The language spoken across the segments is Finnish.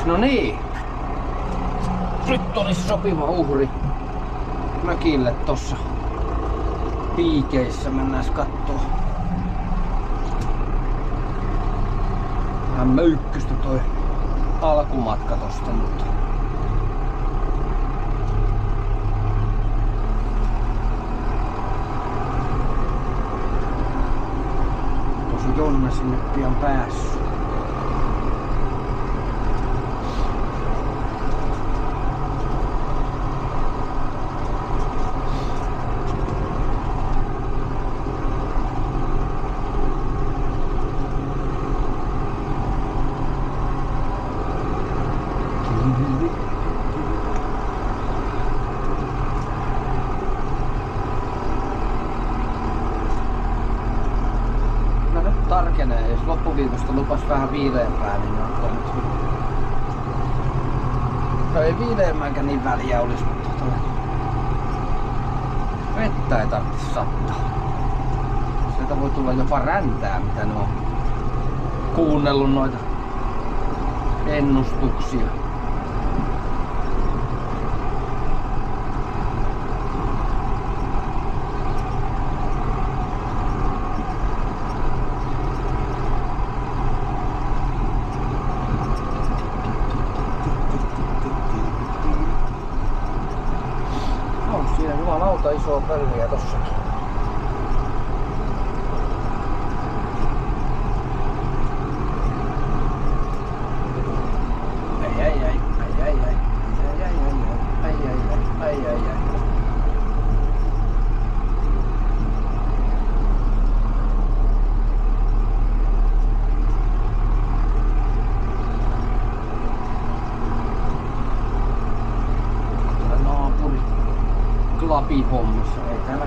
No niin. Nyt olisi sopiva uhri mökille tossa piikeissä. Mennään kattoo. Vähän möykkystä toi alkumatka tosta, mutta tosi Jonna sinne pian päässyt. Tarkenee, jos loppuviikosta lupas vähän viileämpää, niin on nyt hyvä. No ei viileämmäänkään niin väliä olisi, mutta vettä ei tarvitse sattaa. Sieltä voi tulla jopa räntää, mitä ne on kuunnellut noita ennustuksia. Siinä jumalauta isoa pölliä tossakin. Lapihommissa. Ei täällä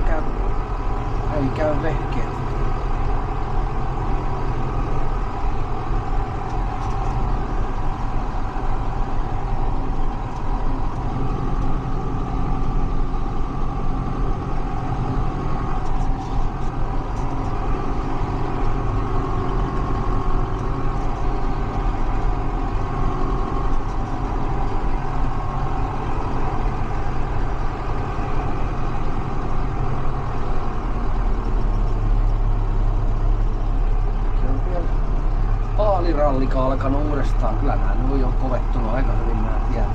käy vehkeet. Rallika alkanut uudestaan. Kyllä nää nyt on kovettunut aika hyvin nää tiet.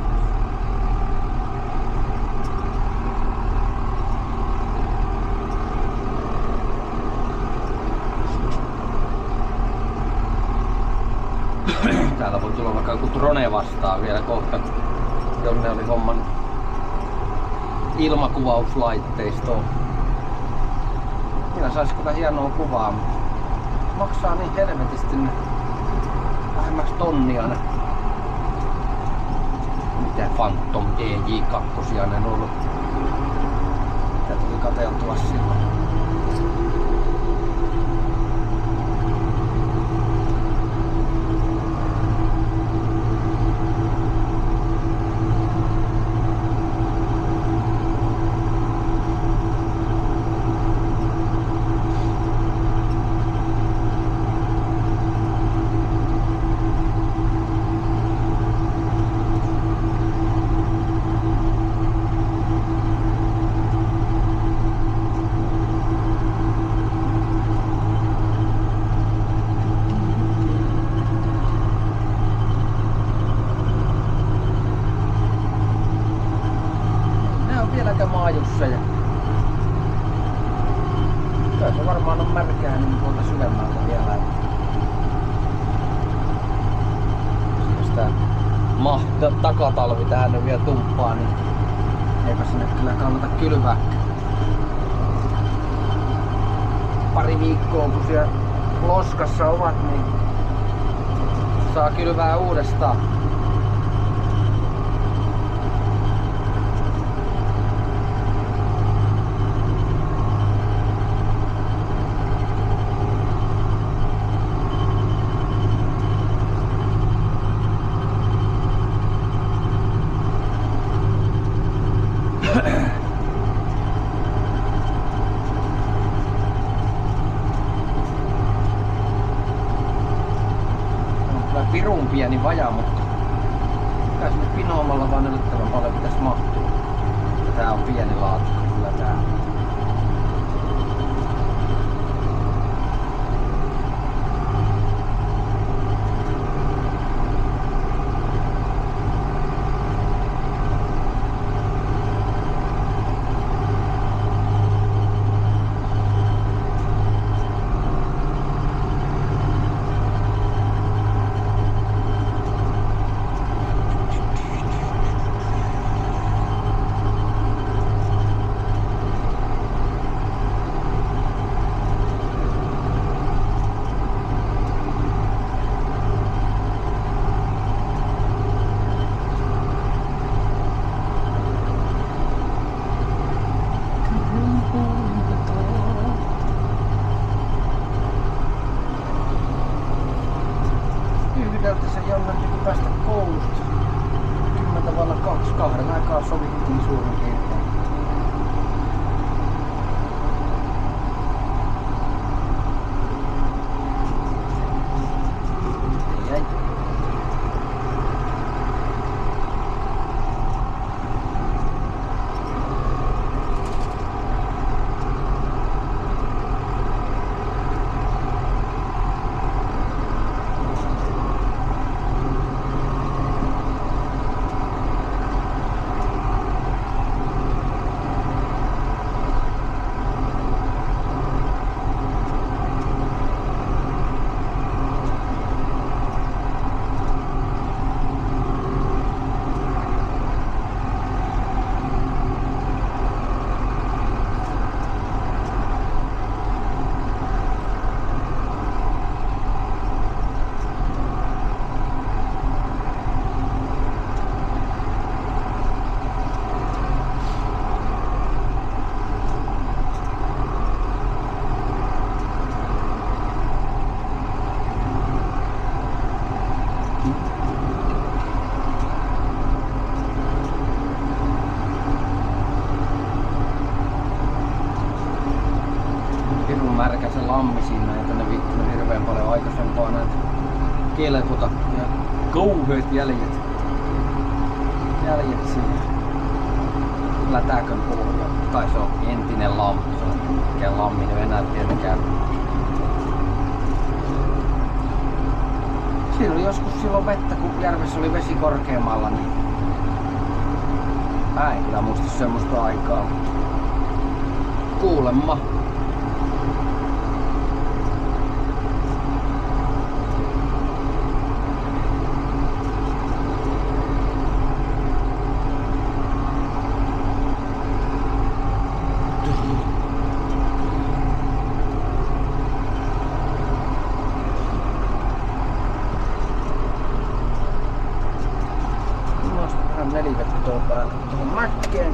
Täällä voi tulla vaikka joku drone vastaan vielä kohta, jonne oli hommannut ilmakuvauslaitteistoa. Minä sais kyllä hienoa kuvaa, mutta maksaa niin helvetisti ne. Lähemmäksi tonnia ne. Mitä Phantom DJ2 ne on ollut. Mitä tuli katseltua silloin. Maajusseja. Kyllä se varmaan on märkää niin tuolta syvemmältä vielä. Sitä takatalvi tähän nyt vielä tumppaa, niin eipä sinne kyllä kannata kylvää. Pari viikkoa kun siellä loskassa ovat, niin saa kylvää uudestaan. Pirun pieni vaja, mutta Kai sinne pinoamalla vaan yllättävän paljon pitäis mahtua. Tää on pieni laatikko kyllä tää. Se Jonna piti päästä koulusta 10:02. Kahden aikaa sovittiin suurin piirtein. Jäi. Märkä se lammi siinä, ei tänne viittynyt hirveän paljon aikaisempaa näitä kelkuta ja kauheet jäljet siinä lätäkön pohjalla. Tai se on entinen lammi, se on mikään lammi, ne enää tietenkään. Siinä oli joskus silloin vettä, kun järvessä oli vesi korkeammalla, niin mä en kyllä muista semmoista aikaa. Kuulemma. Nelivettoa päälle tuohon mäkkeen.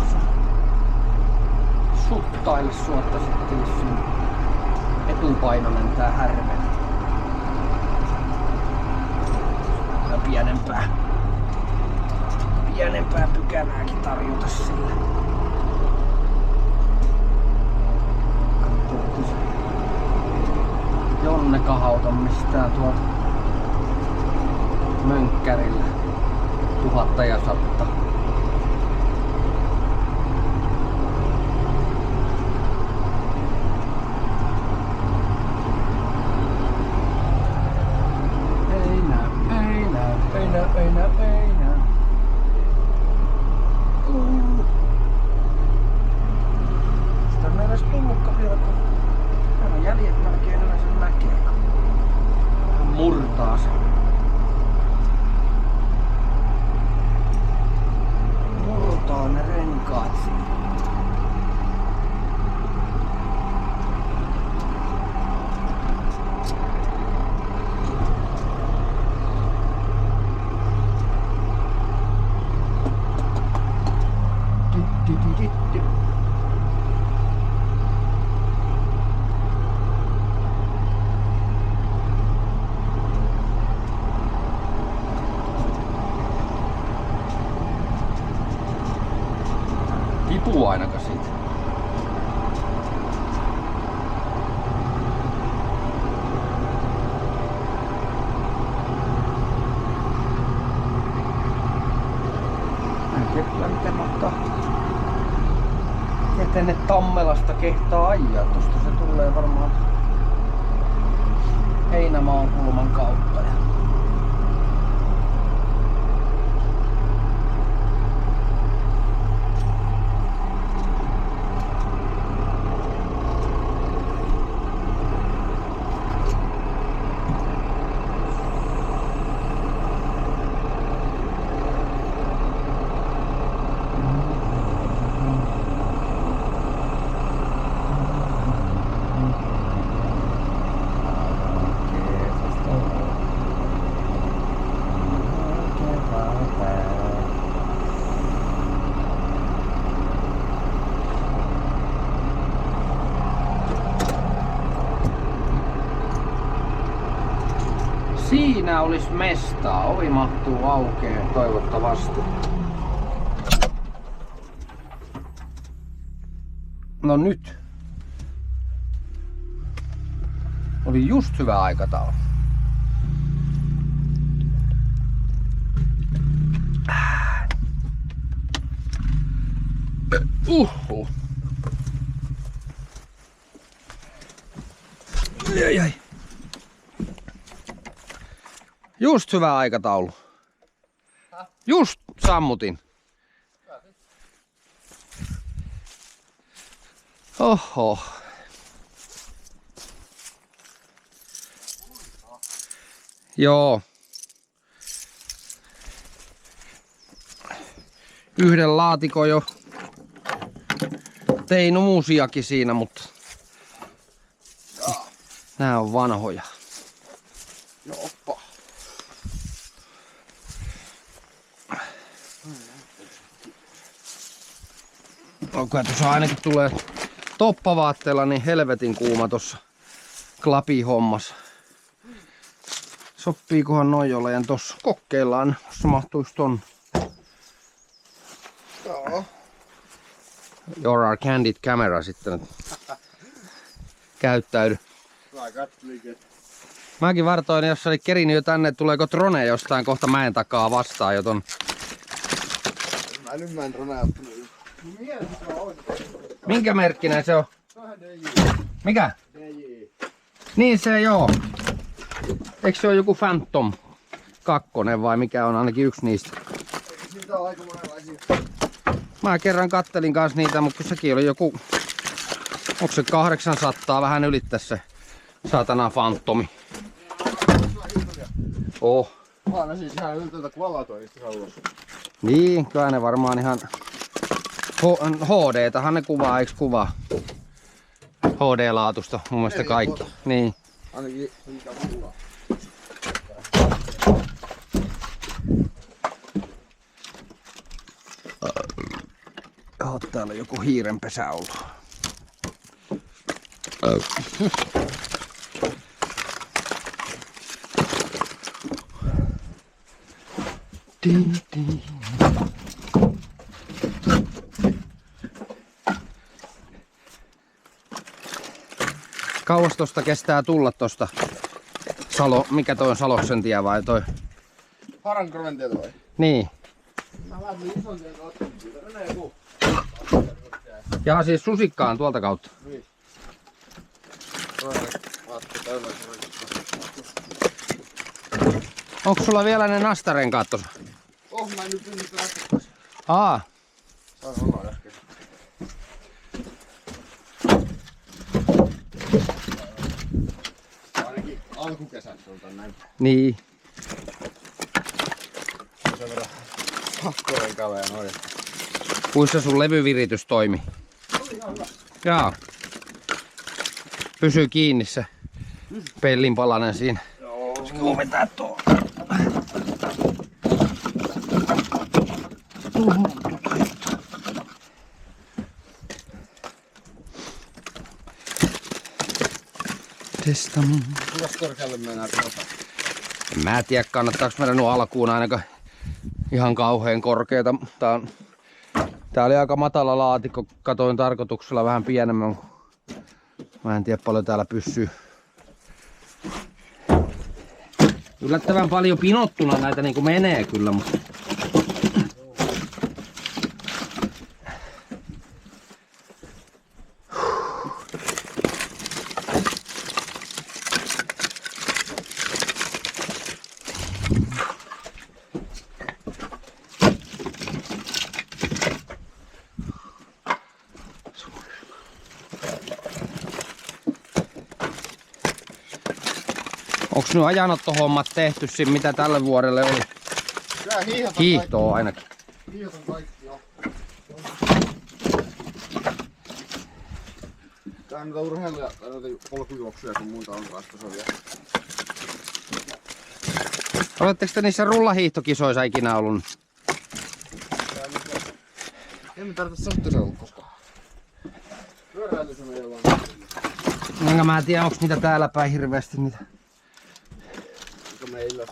Suttaille suotta sitten, jos on etupainoinen tää härve. Ja pienempää pykälääkin tarjota sille. Katsotaan se Jonne kahauta mistään tuolta Mönkkärillä. 1100. Ei näy. Sitä on edes tullutkaan vielä, kun nämä jäljet melkein yleensä näkee. Vähän murtaa se. Murtaa ne renkaat siinä. Tipuu ainakaan siitä. kyllä miten mahtaa. Ja tänne Tammelasta kehtaa ajaa. Tosta se tulee varmaan Heinämaan kulman kautta. Siinä olisi mestaa. Ovi mahtuu aukeen toivottavasti. No nyt. Oli just hyvä aikataulu. Ai. Just hyvä aikataulu. Just sammutin. Oho. Joo. Yhden laatikon jo tein uusiakin siinä, mutta nää on vanhoja. Joppa. Onko tuossa ainakin tulee toppavaatteella niin helvetin kuuma tossa klapihommassa. Sopiikohan noin jolleen tossa? Kokeillaan, jos mahtuisi ton. Joo. Your candid camera sitten. Käyttäydy. Mäkin vartoin, jos oli kerinyt jo tänne, tuleeko drone jostain kohta mäen takaa vastaan jo ton. Mä en dronea ottanut. Minkä merkkinen se on? Mikä? Niin se joo. Eikö se ole joku Phantom 2 vai mikä on ainakin yksi niistä? Niitä on aika monenlaisia. Mä kerran kattelin kanssa niitä, mutta sekin oli joku... Onko se 800 vähän ylittää se saatana Phantomi? Oh. Aina siis ihan yltöltä kun alatoista ulos. Niin, kyllä ne varmaan ihan... HD-tahan ne kuvaa, eiks kuvaa? HD-laatusta mun mielestä kaikki. Niin. Ainakin mikä mulla. Täällä on joku hiirenpesä ollut. Kauas tosta kestää tulla tosta mikä toi on Saloksen tie vai toi? Harankroven tieto vai? Niin. Mä lähdin ison tien kautta, siitä menee joku. Ja siis Susikkaan tuolta kautta. Niin. Onko sulla vielä ne nastarenkaat tossa? Mä en nyt ymmärrä äsken. Aa. Sain olla äsken. Ainakin alkukesäksi on näin. Niin. Sen verran hakkorenkalle ja noin. Kuinka sun levyviritys toimi? Oli ihan hyvä. Jaa. Pysyy kiinni se pellin palanen siinä. Joo. Kuumentaa tuo. Testamin. Kuinka korkealle mennään tuota? En mä tiedä, kannattaako meidän nuo alkuun ainakaan ihan kauhean korkeeta. Tää oli aika matala laatikko. Katoin tarkoituksella vähän pienemmän. Mä en tiedä paljon täällä pysyy. Yllättävän paljon pinottuna näitä niinku menee kyllä, mutta nyt ajanottohommat tehty siinä, mitä tälle vuodelle oli? Kyllä hiihdot on Hiihtoa ainakin. kaikki. Hiihdot on kaikki jo. Tää on noita urheiluja, tai noita polkujuoksuja kun muita on kanssa tasoja. Oletteko te niissä rullahiihtokisoissa ikinä ollut? Emme tarvitse sattuisa ollut koskaan. Pyöräilys on meillä vaan. Enkä mä tiedä, onks niitä täällä päin hirveästi niitä. Onko meillä?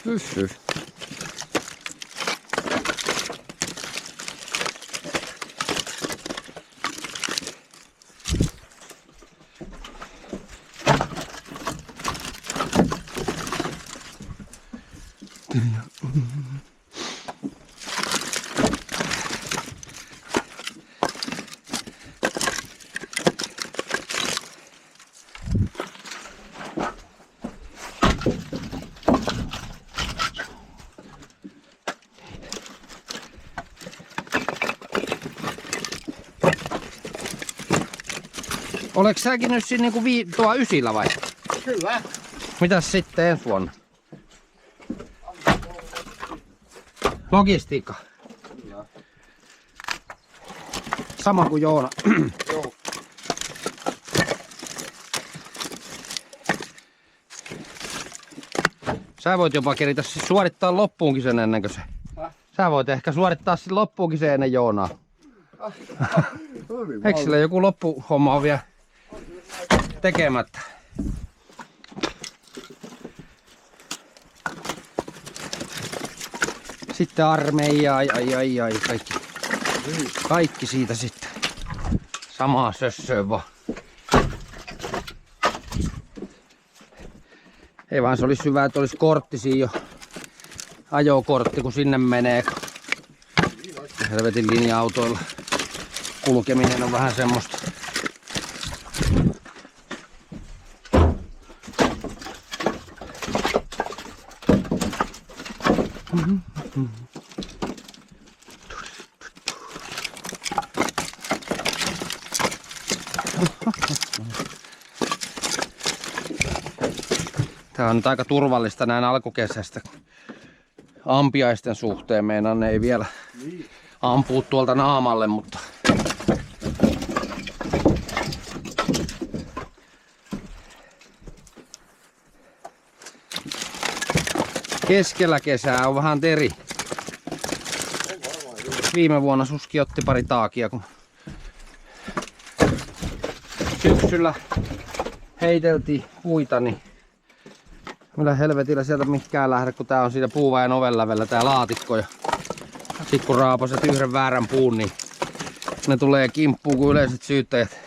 Hyssy. Oleks säkin nyt siinä niinku tuo ysillä vai? Kyllä. Mitäs sitten ensi vuonna? Logistiikka. Kyllä. Sama kuin Joona. Joo. Sä voit jopa keritä siis suorittaa loppuunkin sen ennen kuin se. Sä voit ehkä suorittaa sen loppuunkin sen ennen Joonaa. Eikö sillä joku loppuhomma on vielä tekemättä? Sitten armeija, ai, kaikki siitä sitten. Samaa sössöä vaan. Ei vaan se olisi hyvä, että olisi kortti siinä jo. Ajokortti kun sinne menee. Helvetin linja-autoilla kulkeminen on vähän semmoista. Tää on nyt aika turvallista näin alkukesästä. Ampiaisten suhteen meinaan ne ei vielä ampuu tuolta naamalle, mutta keskellä kesää on vähän eri. Viime vuonna Suski otti pari taakia, kun syksyllä heiteltiin puita, niin millä helvetillä sieltä mikään lähde, kun tää on siinä puuvajan oven lävellä tää laatikko. Ja sit kun raapaset yhden väärän puun, niin ne tulee kimppuun kuin yleiset syyttäjät.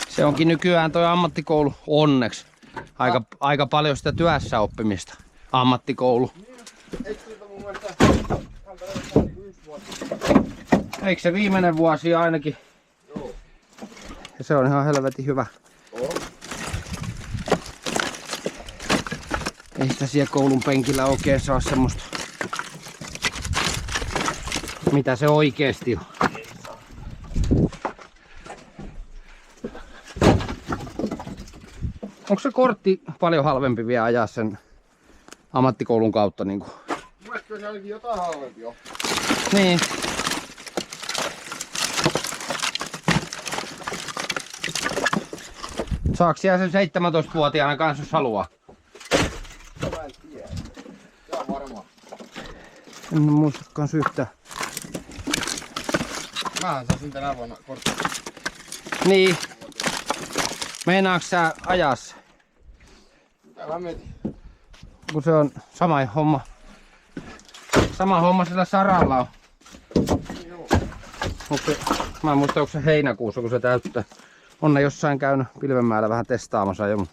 Se onkin nykyään toi ammattikoulu onneksi. Aika paljon sitä työssä oppimista. Ammattikoulu. Eikö siitä mun mielestä Eikö se viimeinen vuosi ainakin? Joo. Ja se on ihan helvetin hyvä. On. Ei sitä siellä koulun penkillä oikein saa semmoista, mitä se oikeesti on. Onko se kortti paljon halvempi vielä ajaa sen ammattikoulun kautta? Niin kuin? Mielestäni se ainakin jotain halvempi jo. Niin. Saako siellä sen 17-vuotiaana kanssa jos haluaa? En muistakaan yhtään. Mähän saisin tänä vuonna korttia. Niin. Meinaatko sä ajas? Älä mieti. Kun se on sama homma. Sama homma sillä saralla on. Joo. Mutta mä en muista, onko se heinäkuussa, kun se täyttää. On ne jossain käynyt Pilvenmäellä vähän testaamassa jo.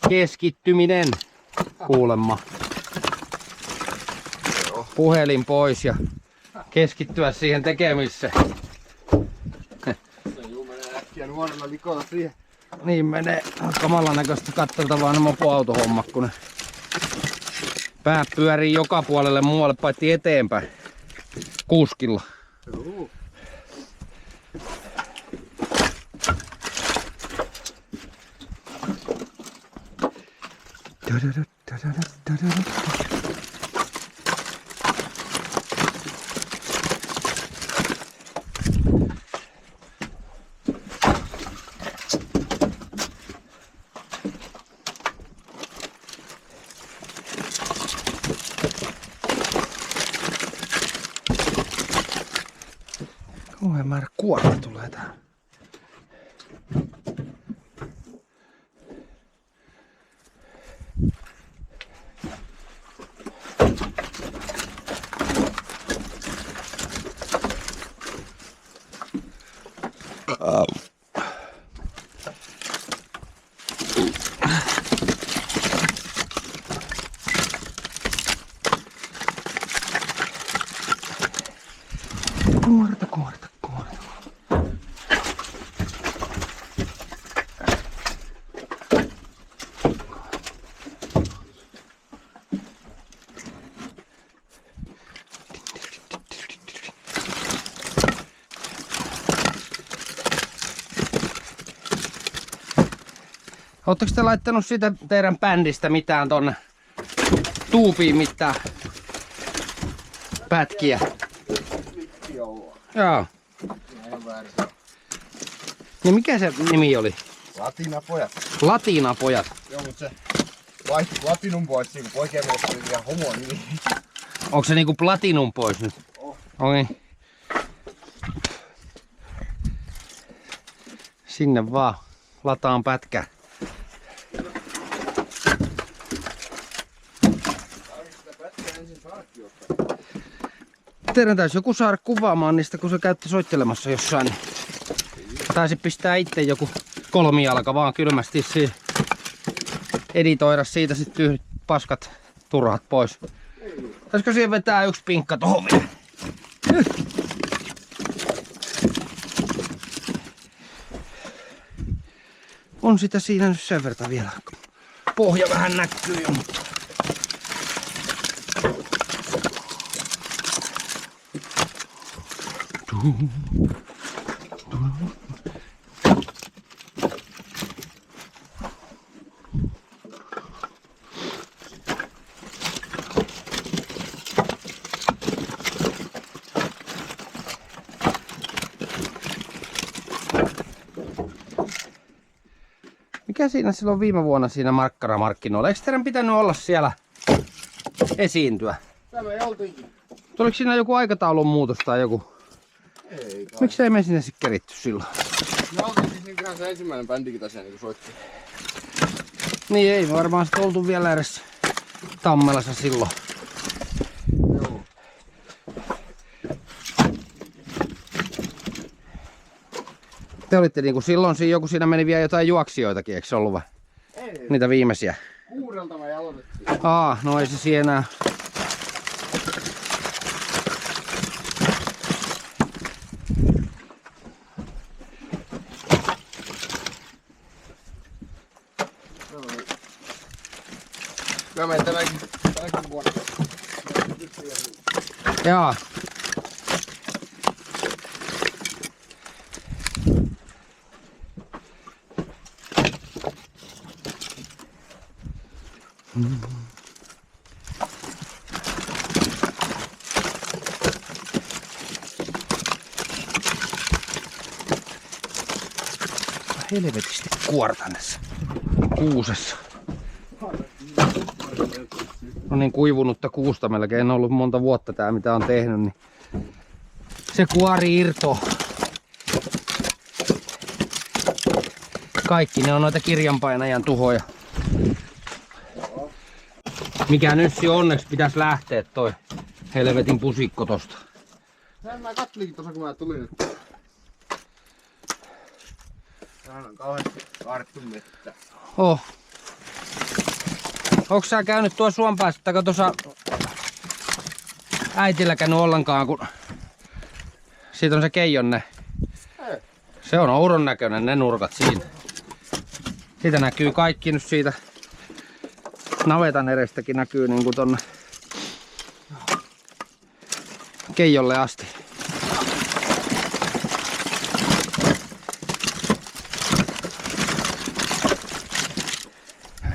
Keskittyminen kuulemma. Puhelin pois ja keskittyä siihen tekemiseen. Se juu menee äkkiä nuorella likota siihen. Niin menee kamalan näköistä katseltavaa nämä mopoautohommat, kun ne pää pyörii joka puolelle muualle paitsi eteenpäin. Kuskilla. Juu. Kauhean määrä kuorta tulee tähän. Kuorta, kuorta, kuorta. Oletteko te laittanut sitä teidän bändistä mitään tonne tuubiin mitään pätkiä? Joo. Joo. Ihan väärin. Ja mikä se nimi oli? Latinapojat. Latinapojat. Joo, mut se vaihti Latinum pois siinä, kun poikien mielestä oli ihan homo nimi. Onko se niinku Platinum pois nyt? Oh. Okei. Sinne vaan. Lataan pätkää. Teidän täysi joku saada kuvaamaan niistä, kun se käytti soittelemassa jossain. Niin taisi pistää itse joku kolmijalka vaan kylmästi siihen. Editoida siitä sitten paskat turhat pois. Taisiko siihen vetää yksi pinkka tohon vielä? On sitä siinä nyt sen verran vielä. Pohja vähän näkyy jo, mutta... Mikä siinä silloin viime vuonna siinä markkaramarkkinoilla? Eikö teidän pitänyt olla siellä esiintyä? Tämä ei oltiinkin. Oliko siinä joku aikataulun muutos tai joku? Ei kai. Miksi ei me sinne sitten keritty silloin? Me oltiin siis niin ihan se ensimmäinen bändikin tässä niin soitti. Niin ei varmaan sitten oltu vielä edes Tammelassa silloin. Joo. Te olitte niinku silloin joku siinä meni vielä jotain juoksijoitakin, eikö se ollut vai? Ei. Niitä viimeisiä. 6 me aloitettiin. No ei se siinä enää. Mä menen tänäkin vuonna. Jaa. Helvetisti kuorta näissä kuusessa. on niin kuivunutta kuusta melkein ollut monta vuotta tää mitä on tehnyt, niin se kuori irto. Kaikki ne on noita kirjanpainajan tuhoja. Mikä nyssi onneksi pitäisi lähteä toi helvetin pusikko tosta. Näin mä kattelinkin tossa kun mä tulin. Täällä on kauheasti kaarttu mettä. Oh. Onks sä käynyt tuossa suon päässä, tai tuossa äitillä käynyt ollenkaan, kun siitä on se keijonne. Ei. Se on ouron näköinen, ne nurkat siinä. Siitä näkyy kaikki nyt siitä navetan edestäkin näkyy niinku tonne keijolle asti.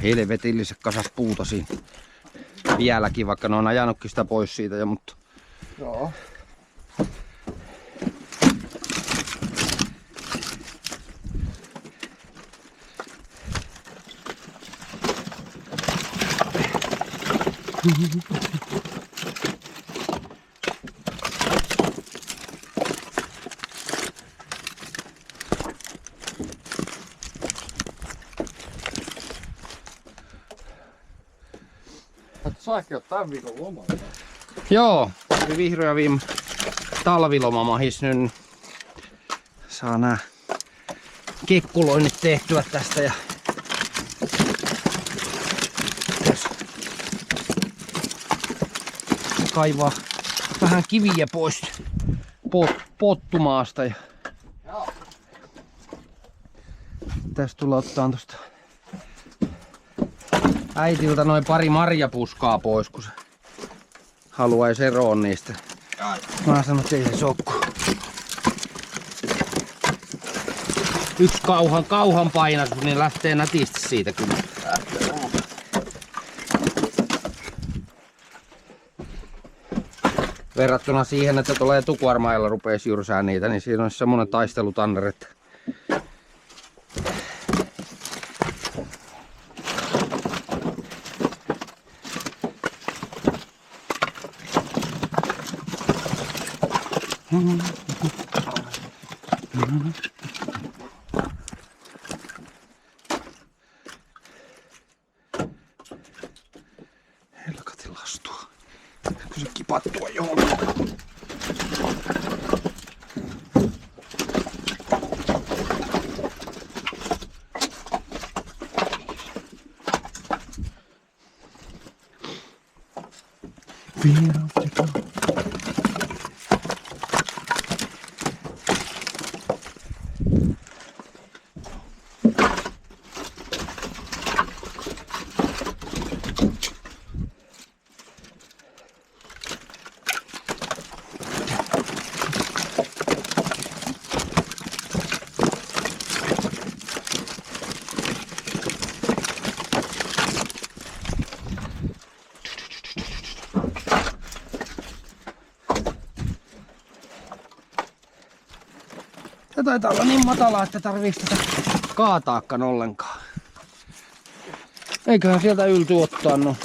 Helvetilliset kasat puuta siinä. Vieläkin, vaikka ne on ajanutkin sitä pois siitä jo, mutta... Joo. Säkin oot tän viikon lomalla. Joo, oli vihdoin viime talviloma mahis nyt. Niin saa nää kekkuloinnit tehtyä tästä ja kaivaa vähän kiviä pois pottumaasta ja tästä tulee ottaa tosta äitiltä noin pari marjapuskaa pois, kun se haluaisi eroon niistä. Mä sanon, että ei se sokku. Yksi kauhan painas, niin lähtee nätisti siitä kyllä. Verrattuna siihen, että tulee tukuarmailla rupeisi jyrsää niitä, niin siinä on semmonen taistelutanner, että helkatin lastua. Kun se kipattua johonkin. Se taitaa olla niin matala, että tarviiks tätä kaataakaan ollenkaan. Eiköhän sieltä ylty ottaa no.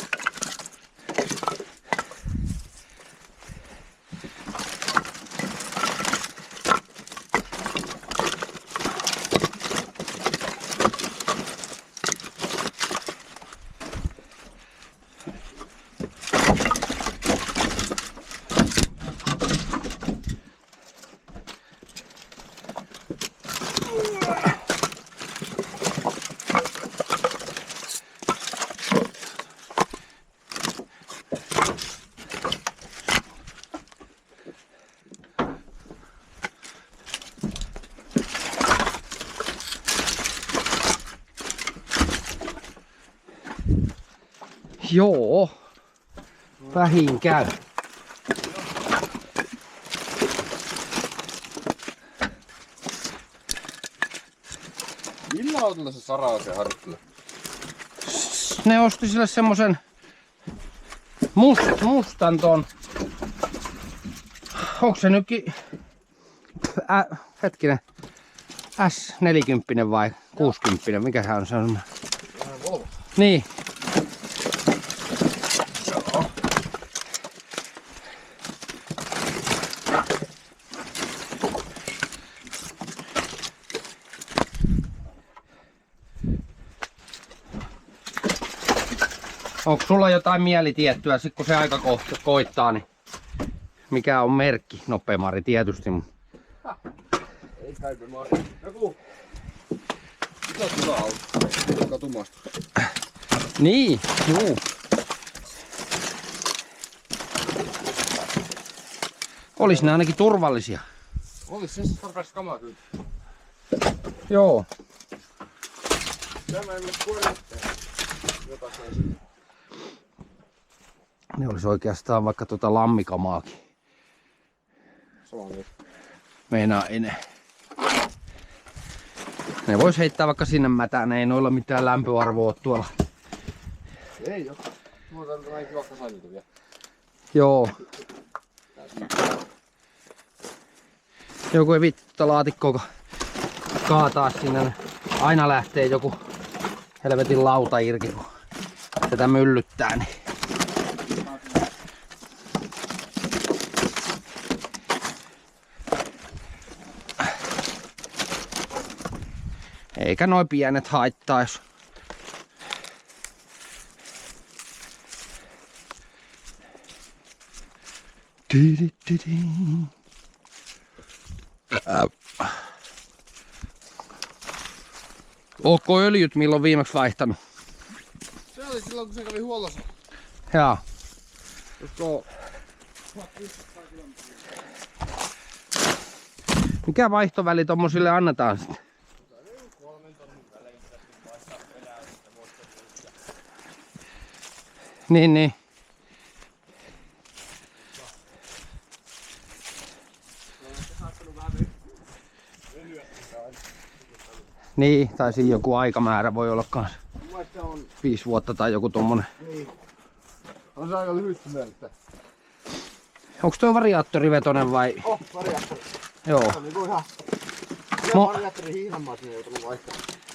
Joo, vähin käy. Millä autolla se Sarasen harjoittelu? Ne osti sille semmosen mustan ton. Onko se nytkin hetkinen S40 vai 60? Mikä se on? Se on? Volvo. Niin. Joo. Onko sulla jotain mielitiettyä, sit kun se aika koittaa, niin mikä on merkki? No Pemari tietysti. Ei kai Pemari. Joku... Mitä tulla auto? Katumasta. Niin, juu. Olis ne ainakin turvallisia. Olis se tarpeeksi kamaa kyllä. Joo. Tämä ei mene kuorittaa. Jotakin. Ne olis oikeastaan vaikka lammikamaakin. Sama myös. Meinaa ei ne. Ne vois heittää vaikka sinne mätään, ei noilla mitään lämpöarvoa tuolla. Ei oo. Mulla on aina kiva kasailtu vielä. Joo. Joku ei vittu laatikkoa kaataa sinne. Aina lähtee joku helvetin lauta irti, kun tätä myllyttää. Niin. Eikä noi pienet haittaa, jos Ootko öljyt milloin viimeksi vaihtanut? Se oli silloin kun se kävi huollossa. Jaa. Koska... Mikä vaihtoväli tommosille annetaan sitten? Niin. Niin, tai siinä joku aikamäärä voi olla kans. 5 vuotta tai joku tommonen. Niin. On se aika lyhyt mieltä. Onks tuo variaattorivetonen vai? Variaattori. Joo. Se on niinku ihan... Variaattori hiihnammaa sinne joutunut vaihtaa.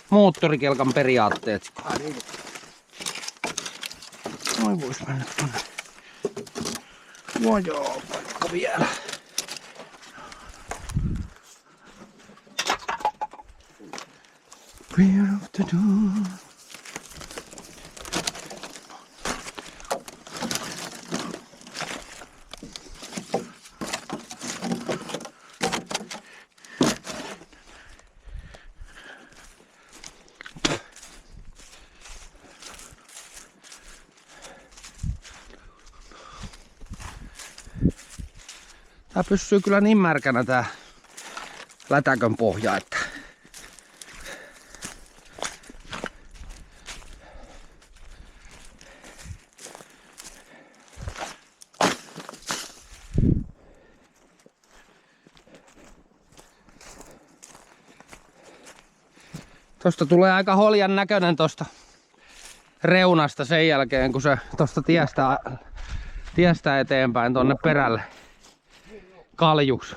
Moottorikelkan periaatteet. Niin. Noin vois mennä tonne. Joo, paikka vielä. Fear of the dawn. Tää pysyy kyllä niin märkänä tää lätäkön pohja, että tosta tulee aika holjan näköinen tosta reunasta sen jälkeen, kun se tosta tiestä eteenpäin tonne perälle kaljuks.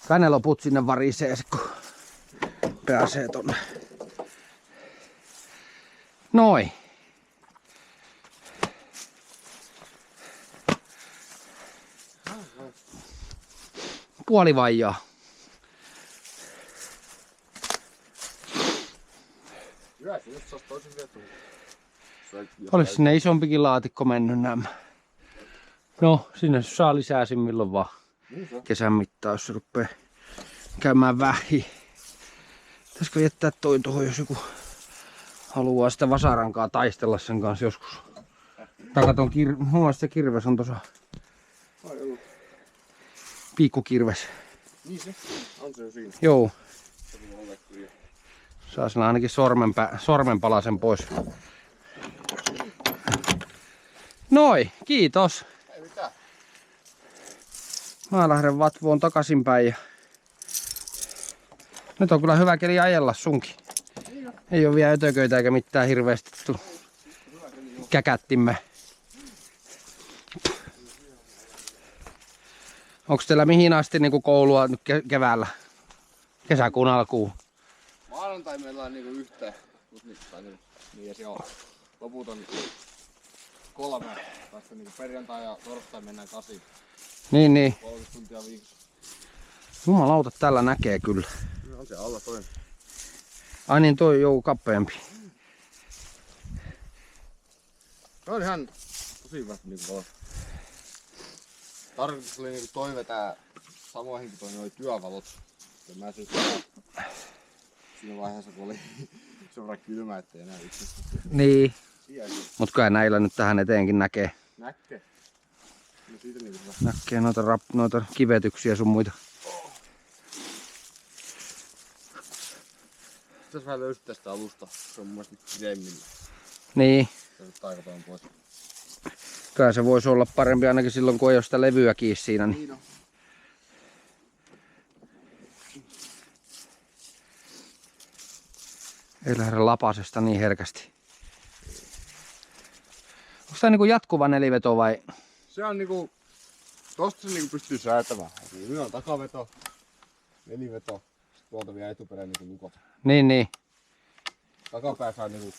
Kaneloput sinne varisee, kun pääsee tonne. Noin. Puoli vaijaa. Hyvä, se just saisi toisin vietua. Olis sinne isompikin laatikko mennyt nämä. No, sinne saa lisää milloin vaan. Kesän mittaan, jos se ruppee käymään vähiin. Pitäisikö jättää toi tuohon, jos joku haluaa sitä vasarankaa taistella sen kanssa joskus. Takaton muun se kirves on tuossa. Piikkukirves. Niin se? On se jo siinä. Joo. Saa sillä ainakin sormenpalasen pois. Noi, kiitos. Ei mitään. Mä lähden vatvoon takaisinpäin. Ja... Nyt on kyllä hyvä keli ajella sunkin. Ei oo vielä ötököitä eikä mitään hirveästi käkättimme. Onks teillä mihin asti niinku koulua nyt keväällä? Kesäkuun alkuun? Maanantai meillä on niinku yhteen. Niin ja se on loputon 3. Tässä niinku perjantai ja torstai mennään 8. Niin. 30 tuntia viikossa. Jumalauta, tällä näkee kyllä. On se alla toinen. Ai niin, toi joku kappeampi. on ihan tosi hyvät niinku valot. Tarkoitus oli niinku toi vetää samoihin kuin toi noi työvalot. Ja mä siinä vaiheessa kun oli sen verran kylmä, ettei enää itse. Niin. Mut kyllä näillä nyt tähän eteenkin näkee. Näkee. No siitä niinku hyvä. Näkee noita kivetyksiä sun muita. Pitäis vähän löystyttää sitä alusta. Se on mun mielestä pidemmillä. Niin. Se on taikataan pois. Kyllä se voisi olla parempi ainakin silloin kun ei ole sitä levyä kiinni siinä. Niin on. Ei lähde lapasesta niin herkästi. Onko tää niinku jatkuva neliveto vai? Se on niinku... Tosta se niinku pystyy säätämään. Nyt on takaveto, neliveto, sit tuolta vielä etuperään niinku lukot. Niin. Takapää saa niinku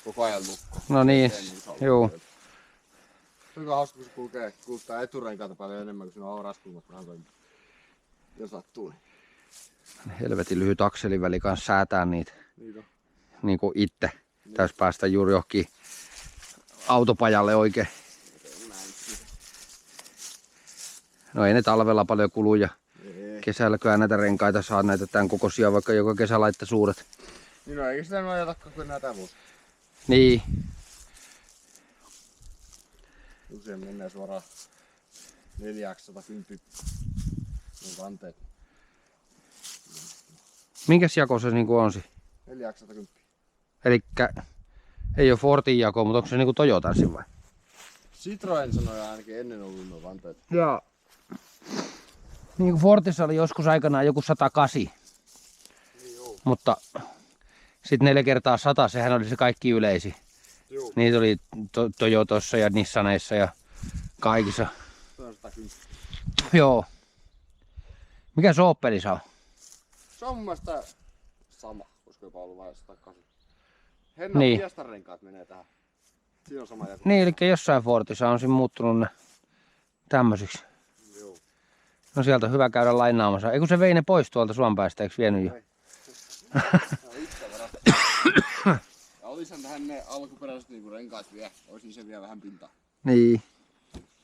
koko ajan lukko. No niin, juu. Se on hauska, kun se kuluttaa eturenkaita paljon enemmän, kun siinä on raskulmat vähän toimii. Jos sattuu. Helvetin lyhyt akseliväli kanssa säätää niitä. Niin on. Niinku itse. Täys päästä juuri johonkin autopajalle oikein. No ei ne talvella paljon kulu ja kesällä kyllä näitä renkaita saa näitä tämän kokoisia, vaikka joka kesä laittaa suuret. Niin no eikä sitä noin jatakaan kuin enää tämän vuosi. Niin. Usein mennään suoraan 410 kanteet. Minkäs jako se niinku on? 410. Elikkä ei ole Fortin jako, mutta onko se niinku Toyotansin vai? Citroen sanoi ainakin ennen ollut nuo vanteet. Joo. Niin kuin Fortissa oli joskus aikanaan joku 108. Niin joo. Mutta sitten 4x100, sehän oli se kaikki yleisi. Joo. Niitä oli Toyotossa ja Nissaneissa ja kaikissa. Se on 110. Joo. Mikä se Opelissa on? Se on mun mielestä sama, koska jopa ollut vain 108. Hennan Niin. Fiesta-renkaat menee tähän. Siinä on sama jako. Niin, eli jossain Fortissa on siinä muuttunut ne tämmöisiksi. Joo. No sieltä on hyvä käydä lainaamassa. Ei kun se vei ne pois tuolta Suompäistä, eikö vienyt jo? Ei. Ja olisahan tähän ne alkuperäiset niinku renkaat vielä. Oisin se vielä vähän pintaa. Niin.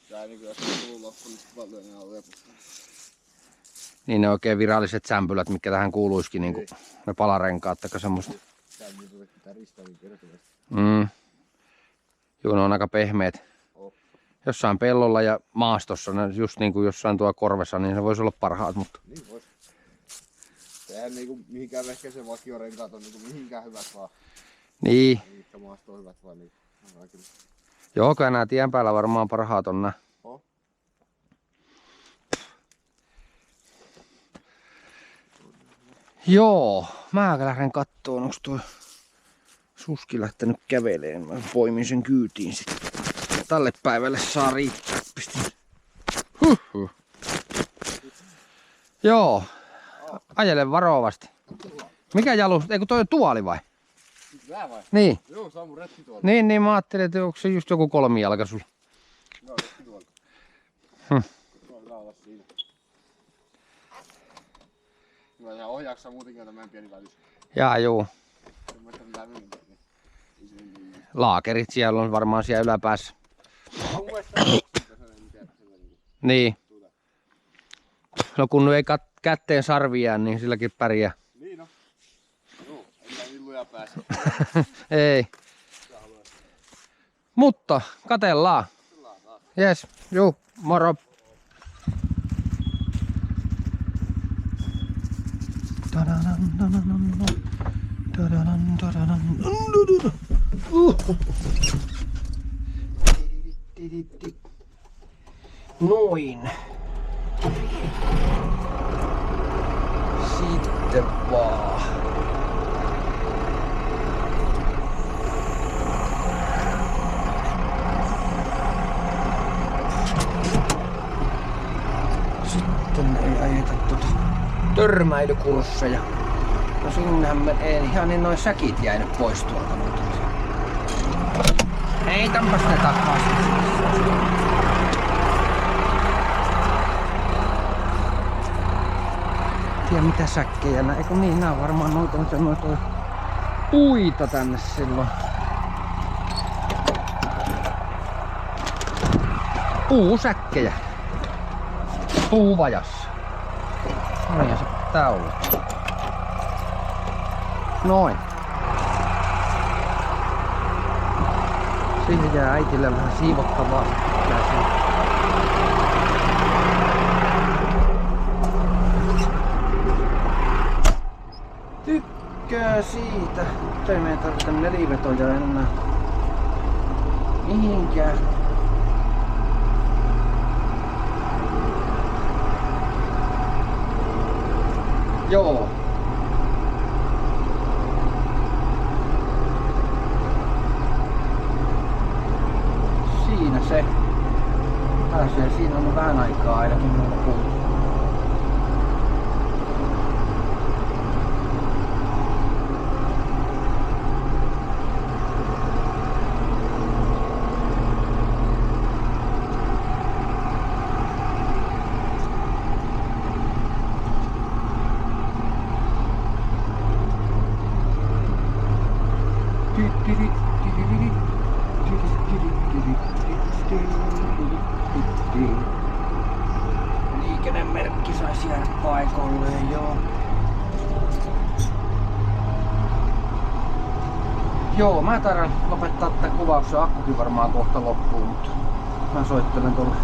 Ja niinku jos on tullut loppu, niin sitten paljon enää on lepusta. Niin ne oikein viralliset sämpylät, mitkä tähän kuuluisikin, niinku ne palarenkaat tai semmoista. Tää on niinku täristäkin kertoisesti. Joo, ne on aika pehmeät. Oh. Jossain pellolla ja maastossa, just niin kuin jossain tuo korvessa, niin se voisi olla parhaat, mutta... Niin vois. Eihän niinku mihinkään vehkeisen vakiorenkaat on niinku mihinkään hyvät vaan. Niin. Mitkä maasto on hyvät vaan niin. Joo, kyllä nämä tien päällä varmaan parhaat on nää. Oh. Joo, mä lähden kattoon, onks tuo Suski lähtenyt käveleen. Mä poimin sen kyytiin sitten. Tälle päivälle saa riittää. Pistin. Joo, ajele varovasti. Mikä jalus? Eikö toi on tuoli vai? Tää vai? Niin. Joo, se on mun retkituoli. Niin, mä ajattelin, että onko se just joku kolmijalka sulla. Joo, retkituoli. Se on hyvä olla siinä. Kyllä se ohjaaksaa muutenkin tämän pieni välys. Jaa, juu. Semmoista lämmin. Laakerit siellä on varmaan siellä yläpäässä. Mun mielestä Niin. No kun nyt ei kätteen sarviaan, niin silläkin pärjää. niin no. Joo, ei villuja pääse. Ei. Mutta katellaan. Jes, juu, moro. Noin. Sitten vaan. Sitten ei ajeta törmäilykursseja. No sinnehän menee ihan niin noin säkit jäänyt pois tuolta. Heitämpäs ne takaisin. Tiedä mitä säkkejä nää, eikö niin, nää on varmaan noita puita tänne silloin. puusäkkejä. Puuvajassa. Noin se pitää olla. Noin. Siihen jää äitille vähän siivottavaa. Tykkää siitä. Ei meidän tarvitse nelivetoja enää mihinkään. Joo. Siinä se. Pääsee. Siinä on vähän aikaa ainakin loppuun. Liikennemerkki saisi jäädä paikoilleen, joo. Joo, mä taidan lopettaa tämän kuvauksen, akkukin varmaan kohta loppuu, mutta mä soittelen tuolle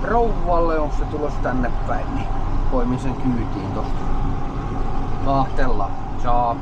rouvalle, onko se tulos tänne päin, niin poimin sen kyytiin tosta. Kaahtellaan. Ciao.